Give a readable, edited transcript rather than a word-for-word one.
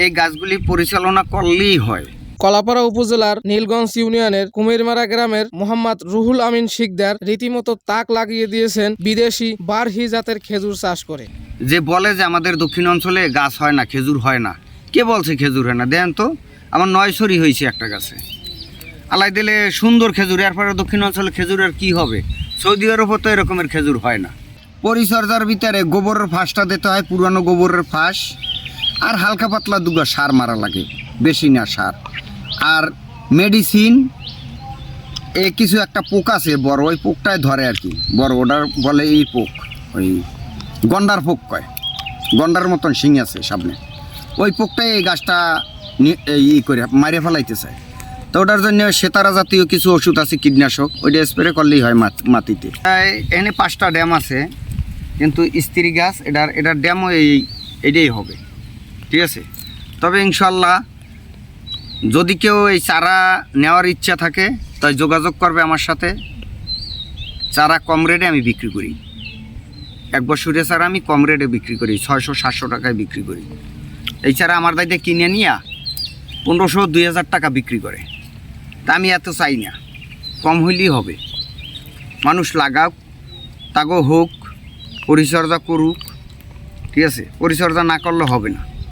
এই গাছগুলি পরিচালনা করলেই হয়। কলাপাড়া উপজেলার নীলগঞ্জ ইউনিয়নের কুমিরমারা গ্রামের মোহাম্মদ রুহুল আমিন শিকদার রীতিমতো তাক লাগিয়ে দিয়েছেন বিদেশি বারহি জাতের খেজুর চাষ করে। যে বলে যে আমাদের দক্ষিণ অঞ্চলে গাছ হয় না, খেজুর হয় না, কে বলছে খেজুর হয় না? দেন তো, আমার 9 সরি হয়েছে একটা গাছে। আলাই দিলে সুন্দর খেজুর, এরপরে দক্ষিণ অঞ্চলে খেজুরের কি হবে? সৌদি আরবও তো এরকমের খেজুর হয় না। পরিচর্যার ভিতরে গোবরের ফাঁসটা দিতে হয়, পুরানো গোবরের ফাঁস, আর হালকা পাতলা দুগা সার মারা লাগে, বেশি না সার, আর মেডিসিন। কিছু একটা পোক আছে বড়, ওই পোকটাই ধরে আর কি, বড়, ওটার বলে এই পোক, ওই গন্ডার পোক কয়, গন্ডার মতন শিং আছে সামনে, ওই পোকটাই এই গাছটা করে মারে ফেলাইতে চায়। তো ওটার জন্য সেতারা জাতীয় কিছু ওষুধ আছে, কীটনাশক, ওইটা স্প্রে করলেই হয় মাটিতে। এখানে 5টা ড্যাম আছে, কিন্তু স্ত্রী গাছ, এটার ড্যামও এইটাই হবে, ঠিক আছে। তবে ইনশাল্লাহ যদি কেউ এই চারা নেওয়ার ইচ্ছা থাকে তাই যোগাযোগ করবে আমার সাথে। চারা কম রেটে আমি বিক্রি করি, 1 বছরের চারা আমি কম রেটে বিক্রি করি, 600-700 টাকায় বিক্রি করি। এই চারা আমার দায়িত্বে কিনে নিয়ে 1500-2000 টাকা বিক্রি করে। তা আমি এত চাই না, কম হইলেই হবে, মানুষ লাগাক, তাগো হোক, পরিচর্যা করুক, ঠিক আছে। পরিচর্যা না করলে হবে না।